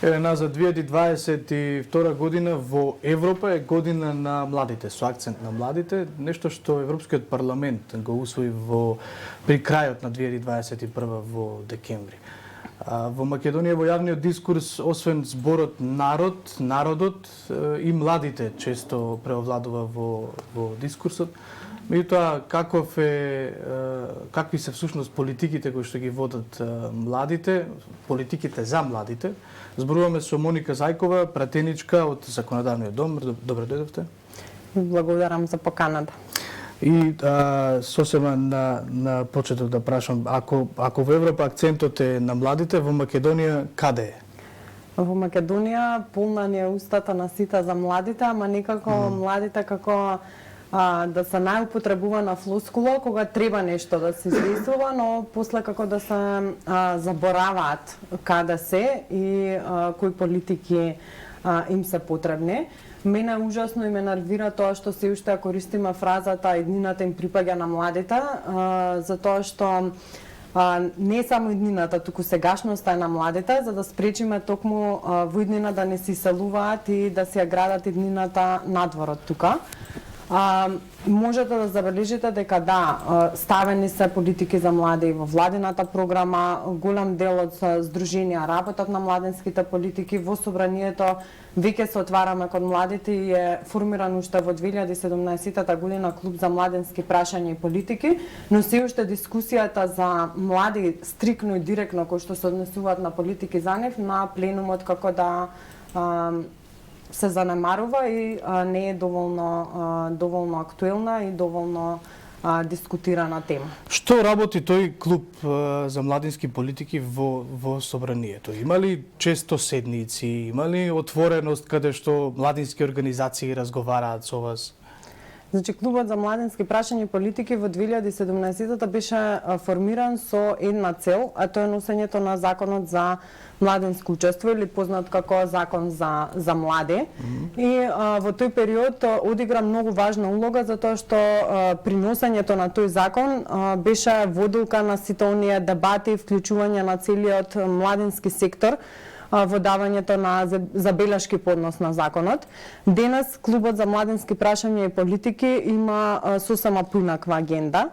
За 2022 година во Европа е година на младите, со акцент на младите, нешто што Европскиот парламент го усвои при крајот на 2021 во декември. Во Македонија во јавниот дискурс, освен зборот народ, народот и младите често преовладува во дискурсот. Меѓутоа, какви се всушност политиките кои што ги водат младите, политиките за младите? Зборуваме со Моника Зајкова, пратеничка од Законодавниот дом. Добре дојдовте. Благодарам за поканата. И сосема на почеток да прашам, ако во Европа акцентот е на младите, во Македонија каде е? Во Македонија полна ни е устата на сите за младите, ама некако младите како да се најупотребувана флоскула кога треба нешто да се известува, но после како да се забораваат каде се и кои политики им се потребни. Мене ужасно и ме нервира тоа што се уште ја користиме фразата еднината им припаѓа на младите, затоа што не само иднината, туку сегашноста е на младите, за да спречиме токму во иднина да не се иселуваат и да се ја градат иднината надвор од тука. Можете да забележите дека ставени се политики за млади во владината програма, голем дел од здруженија работат на младинските политики, во собранието веќе се отвараме кон младите и е формиран уште во 2017 година клуб за младински прашања и политики, но се уште дискусијата за млади стрикно и директно кои што се однесуваат на политики за нив на пленумот како да се занемарува и не е доволно актуелна и доволно дискутирана тема. Што работи тој клуб за младински политики во собранието? Има ли често седници, има ли отвореност каде што младински организации разговараат со вас? Значи, клубот за младински прашања и политики во 2017 беше формиран со една цел, а тоа е носењето на законот за младинско учество или познат како закон за млади. И во тој период одигра многу важна улога затоа што при носењето на тој закон беше водилка на сите оние дебати и вклучување на целиот младински сектор во давањето на забелешки по однос на законот. Денес клубот за младински прашања и политики има сосема поинаква агенда.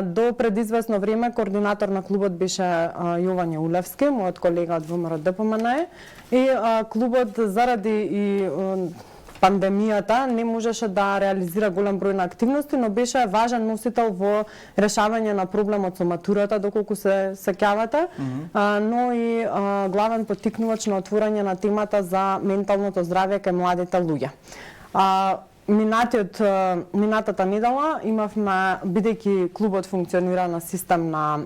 До предизвестно време координатор на клубот беше Јован Јаулевски, мојот колега од ВМРО ДПМН, и клубот заради и пандемијата не можеше да реализира голем број на активности, но беше важен носител во решавање на проблемот со матурата, доколку се сеќавате, но и главен поттикнувач на отворање на темата за менталното здравје кај младите луѓе. Минатата недела имавме, бидејќи клубот функционира на систем на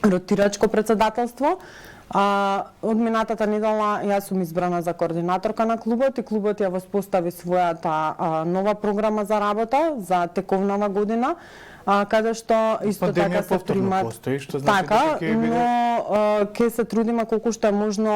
ротирачко председателство, од минатата недела јас сум избрана за координаторка на клубот и клубот ја воспостави својата нова програма за работа за тековнава година, каде што исто така се примат така, но ќе се трудиме колку што е можно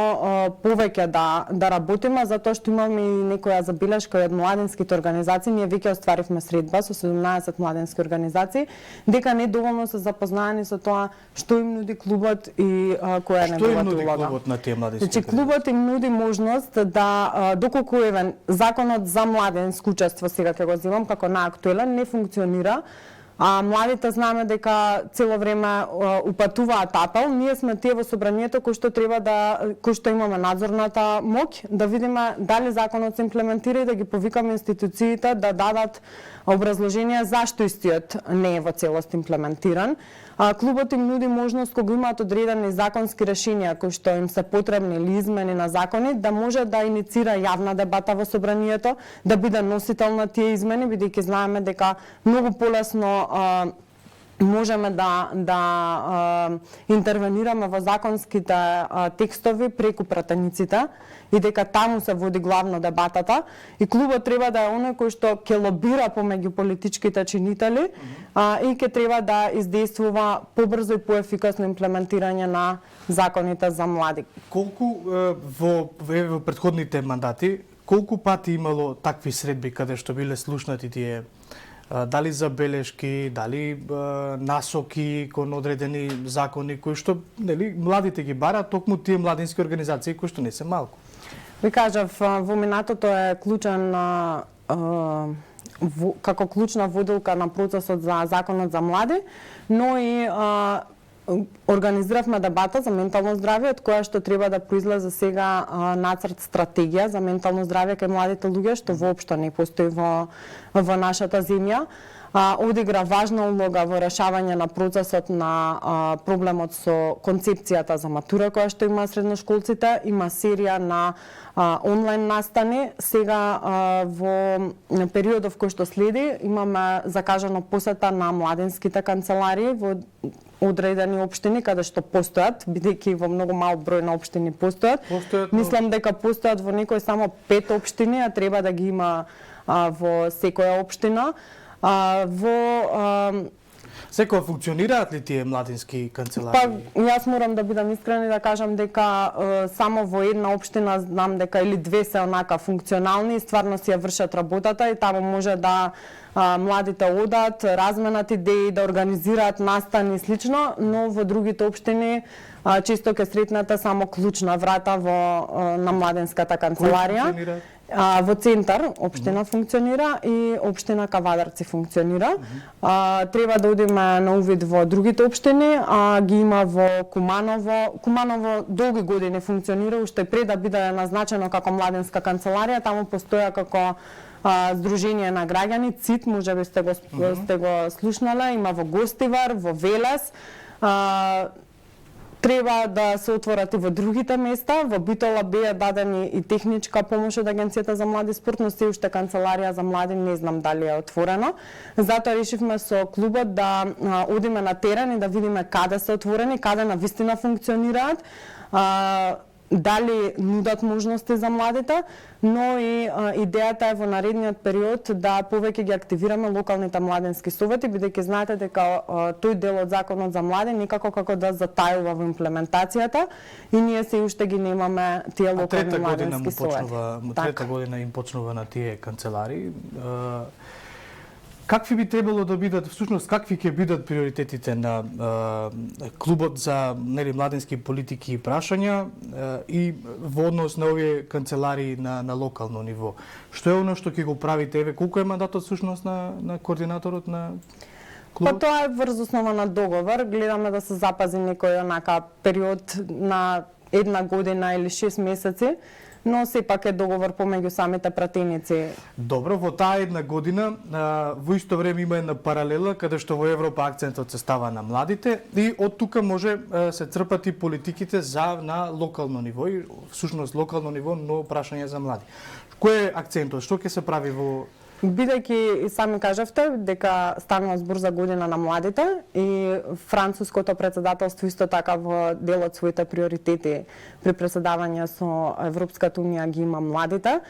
повеќе да работиме, затоа што имаме и некоја забелешка од младинските организации. Ние веќе остваривме средба со 17 младински организации, дека не доволно се запознаени со тоа што им нуди клубот и која е неговата улога. Клубот на тие младински? Значи, клубот им нуди можност да, доколку законот за младинско учество, сега ќе го земам како наактуелен, не функционира, а младите знаме дека цело време упатуваат апел. Ние сме тие во собранието кои што имаме надзорната моќ да видиме дали законот се имплементира и да ги повикаме институциите да дадат образложение зашто истиот не е во целост имплементиран. Клубот им нуди можност кога имаат одредени законски решенија кои што им се потребни или измени на закони, да може да иницира јавна дебата во собранието, да биде носител на тие измени, бидејќи знаеме дека многу полесно можеме да интервенираме во законските текстови преку пратениците и дека таму се води главно дебатата и клубот треба да е оној кој што ќе лобира помеѓу политичките чинители и ќе треба да издействува побрзо и поефикасно имплементирање на законите за млади. Колку во предходните мандати, колку пати имало такви средби каде што биле слушнати тие дали забелешки, дали насоки кон одредени закони кои што нели младите ги бараат токму тие младински организации кои што не се малку. Ви кажав, во минатото е клучен како клучна водилка на процесот за законот за млади, но и организиравме дебата за ментално здравје, од која што треба да произлезе сега нацрт стратегија за ментално здравје кај младите луѓе, што воопшто не постои во нашата земја. Одигра важна улога во решавање на процесот на проблемот со концепцијата за матура која што има средношколците, има серија на онлайн настани. Сега во периодов кој што следи имаме закажано посета на младинските канцеларии во одредени општини каде што постојат, бидејќи во многу мал број на општини постојат. Мислам дека постојат во некој само 5 општини, а треба да ги има во секоја општина. Секоја функционираат ли тие младински канцеларии? Па, јас морам да бидам искрена и да кажам дека само во една општина знам дека или две се онака функционални и стварно си ја вршат работата и таму може да младите одат, разменат идеи, да организираат настани и слично, но во другите општини често ќе сретнете само клучна врата на младинската канцеларија. Во центар општина функционира и општина Кавадарци функционира. Треба да одиме на увид во другите општини, ги има во Куманово. Куманово долги години функционира, уште пред да биде назначено како младинска канцеларија, таму постоја како Сдружение на граѓани, ЦИТ, можеби сте го слушнале, има во Гостивар, во Велес. Треба да се отворат и во другите места. Во Битола беа дадени и техничка помош од Агенцијата за млади спорт, но се уште канцеларија за млади не знам дали е отворена. Затоа решивме со клубот да одиме на терен и да видиме каде се отворени, каде навистина функционираат, дали нудат можности за младите, но и идејата е во наредниот период да повеќе ги активираме локалните младински совети, бидејќи знаете дека тој дел од законот за млади некако како да затајува во имплементацијата и ние се уште ги немаме тие локални младински совети. Трета година им почнува на тие канцеларии. Какви би требало да бидат, всушност какви ќе бидат приоритетите на клубот за младински политики и прашања и во однос на овие канцеларии на локално ниво? Што е оно што ќе го правите? Еве, колку е мандатот всушност на координаторот на клубот? Па тоа е врз основа на договор. Гледаме да се запази некој онака период на 1 година или 6 месеци, но сепак е договор помеѓу самите пратеници. Добро, во таа 1 година, во исто време има една паралела каде што во Европа акцентот се става на младите и од тука може се црпат и политиките на локално ниво и всушност локално ниво, но прашање за млади. Кој е акцентот? Што ќе се прави во Бидејќи и сами кажавте дека станува збор за година на младите и француското председателство исто така во дел од своите приоритети при преседавање со Европската унија ги има младите,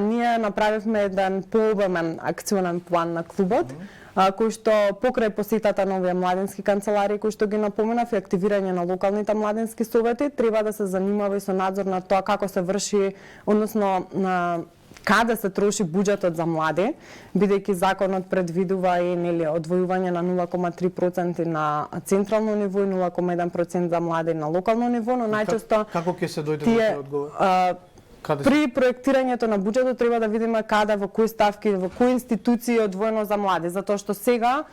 ние направивме еден пообемен акционен план на клубот, кој што покрај посетата на овие младински канцеларии кои што ги напоменав и активирање на локалните младински совети, треба да се занимава и со надзор на тоа како се врши, односно каде се троши буџетот за млади, бидејќи законот предвидува и одвојување на 0,3% на централно ниво и 0,1% за млади на локално ниво, но најчесто како ќе се дојде до тој одговор? При проектирањето на буџетот треба да видиме каде, во кои ставки, во кои институции е одвоено за млади, затоа што сега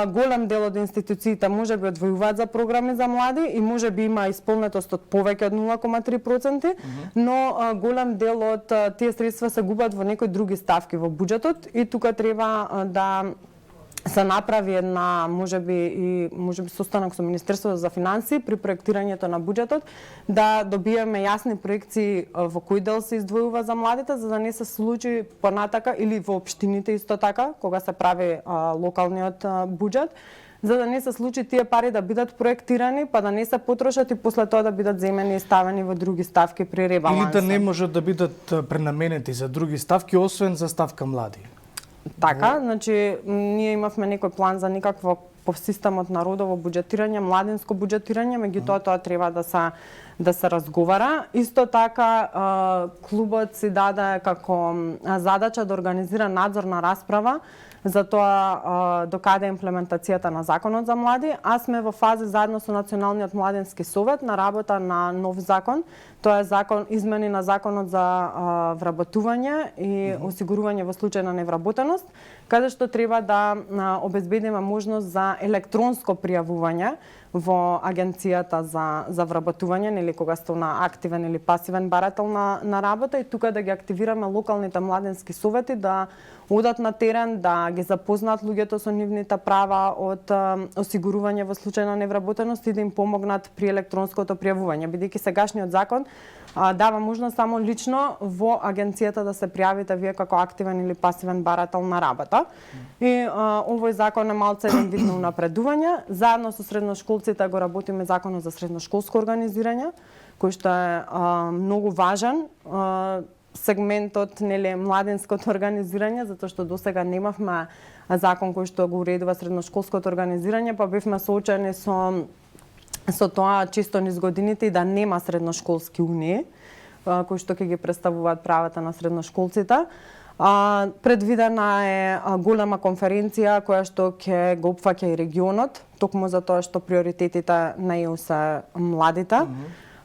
голем дел од институциите може би одвојуваат за програми за млади и може би има исполнетост од повеќе од 0,3%, но голем дел од тие средства се губат во некои други ставки во буџетот и тука треба да се направи една можеби состанок со Министерството за финансии при проектирањето на буџетот, да добиеме јасни проекции во кој дел се издвојува за младите, за да не се случи понатака или во општините исто така, кога се прави локалниот буџет, за да не се случи тие пари да бидат проектирани, па да не се потрошат и после тоа да бидат земени и ставени во други ставки при ребаланса. Или да не можат да бидат пренаменети за други ставки, освен за ставка млади. Така, значи, ние имавме некој план за некакво по системот на родово буџетирање, младинско буџетирање, меѓутоа тоа треба да се да се разговара. Исто така клубот си даде како задача да организира надзорна расправа за тоа докаде е имплементацијата на законот за млади, а сме во фаза заедно со Националниот младенски совет на работа на нов закон. Тоа е закон измени на законот за вработување и осигурување во случај на невработеност, каде што треба да обезбедиме можност за електронско пријавување во агенцијата за вработување, нели кога сте на активен или пасивен барател на работа, и тука да ги активираме локалните младенски совети да одат на терен, да ги запознаат луѓето со нивните права од осигурување во случај на невработеност и да им помогнат при електронското пријавување, бидејќи сегашниот закон дава можност само лично во агенцијата да се пријавите вие како активен или пасивен барател на работа. И овој закон е малце еден вид на унапредување. Заедно со средношколците го работиме законот за средношколско организирање, кој што е многу важен сегментот, нели, младенското организирање, затоа што досега немавме закон кој што го уредува средношколското организирање, па бевме соочени со тоа чисто низ годините и да нема средношколски унии кои што ќе ги представуваат правата на средношколците. Предвидена е голема конференција која што ќе го опфаќа и регионот, токму за тоа што приоритетите на ЕУ се младите.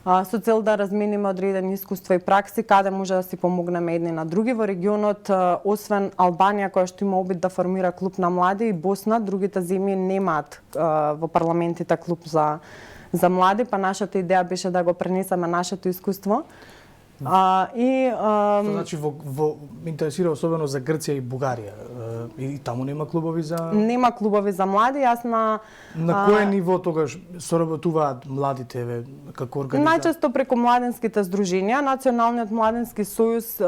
Со цел да размениме одредени искуства и пракси каде може да си помогнеме едни на други во регионот, освен Албанија која што има обид да формира клуб на млади, и Босна, другите земји немаат во парламентите клуб за млади, па нашата идеја беше да го пренесеме нашето искуство. Значи во интересира особено за Грција и Бугарија. И таму нема клубови за Нема клубови за млади. Јас на кое ниво тогаш соработуваат младите како организација? Најчесто преку младенските здруженија, Националниот младенски сојуз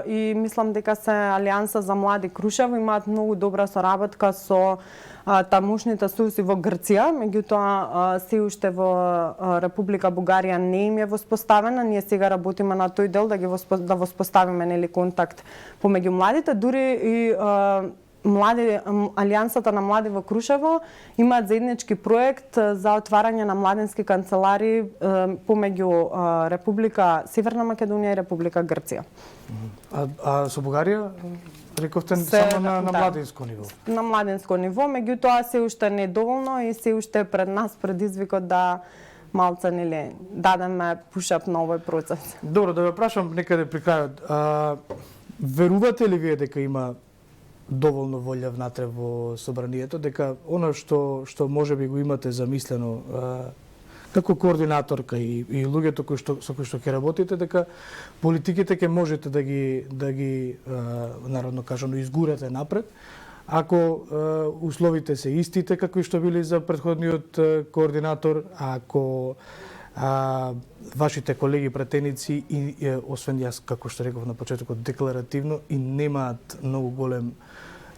и мислам дека се Алијанса за млади Крушево имаат многу добра соработка со тамошните сојузи во Грција, меѓутоа се уште во Република Бугарија не им е воспоставена. Ние сега работиме на тој дел да воспоставиме, нели, контакт помеѓу младите, дури и Алијансата на млади во Крушево имаат заеднички проект за отварање на младенски канцелари помеѓу Република Северна Македонија и Република Грција. А со Бугарија? Рековте само на младенско ниво. На младенско ниво, меѓутоа се уште не е доволно и се уште пред нас предизвикот да малце, нели, дадеме пушап на овој процес. Добро, да ве прашам некаде при крајот. Верувате ли вие дека има доволно волја внатре во собранието, дека она што можеби го имате замислено како координаторка и луѓето со кои што ќе работите, дека политиките ќе можете да ги народно кажано изгурате напред, ако условите се истите како и што били за претходниот координатор, ако вашите колеги пратеници и освен јас, како што реков на почетокот, декларативно и немаат многу голем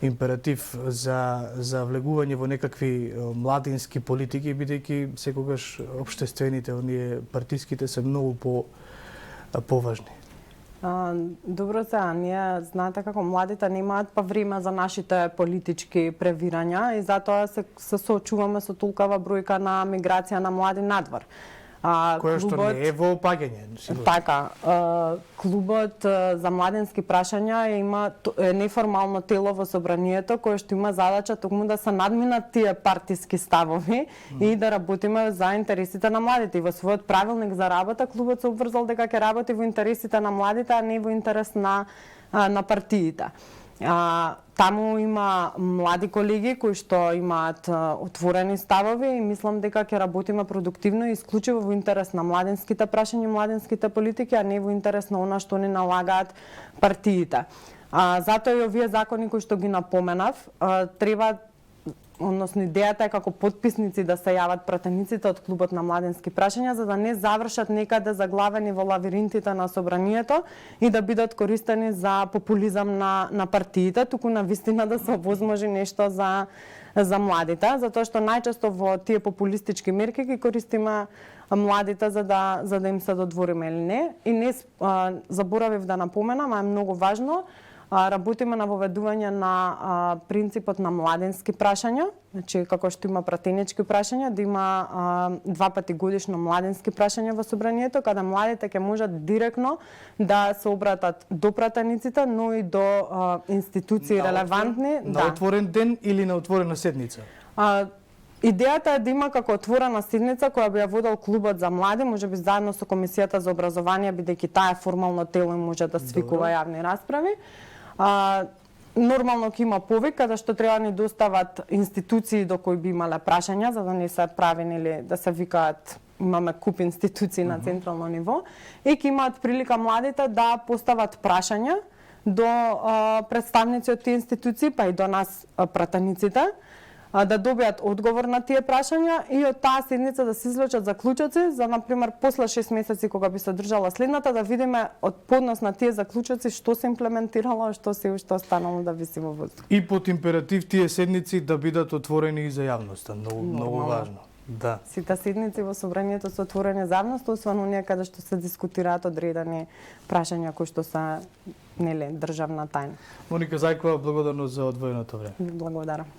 императив за влегување во некакви младински политики, бидејќи секогаш општествените, оние партиските се многу поважни. Добро, сега, ние знаете како младите немаат па време за нашите политички превирања и затоа се соочуваме со толкава бројка на миграција на млади надвор. Која што не е во опаѓање. Така, клубот за младенски прашања има неформално тело во собранието кое што има задача токму да се надминат тие партиски ставови и да работиме за интересите на младите. И во својот правилник за работа клубот се обврзал дека ќе работи во интересите на младите, а не во интерес на партиите. Таму има млади колеги кои што имаат отворени ставови и мислам дека ќе работиме продуктивно и исклучиво во интерес на младенските прашања, младенските политики, а не во интерес на она што ни налагаат партиите. Затоа и овие закони кои што ги напоменав, треба, односно идејата е како потписници да се јават пратениците од клубот на младенски прашања за да не завршат некаде заглавени во лавиринтите на собранието и да бидат користени за популизам на партиите, туку на вистина да се овозможи нешто за младите, затоа што најчесто во тие популистички мерки ги користиме младите за да им се додвориме или не. И не заборавив да напоменам, а е многу важно, Работиме на воведување на принципот на младенски прашања, значи како што има пратенички прашања, да има 2 пати годишно младенски прашања во собранието, каде младите ќе можат директно да се обратат до пратениците, но и до институции релевантни. На отворен ден или на отворена седница? Идејата е да има како отворена седница која би ја водел клубот за млади, можеби заедно со комисијата за образование, бидејќи таа е формално тело и може да свикува јавни расправи. Нормално ќе има повик каде што треба ни достават институции до кои би имале прашања, за да не се прави или да се викаат, имаме куп институции на централно ниво, и ќе имаат прилика младите да постават прашања до представници од тие институции, па и до нас пратениците, да добијат одговор на тие прашања и од таа седница да се извлечат заклучоци за, например, после 6 месеци кога би се одржала следната, да видиме од поднос на тие заклучоци што се имплементирало, што се уште останало да виси во воздух. И под императив тие седници да бидат отворени и за јавноста, многу важно. Да. Сите седници во собранието се отворени за јавност, освен оние каде што се дискутираат одредени прашања кои што се државна тајна. Моника Зајкова, благодарност за одвоеното време. Благодарам.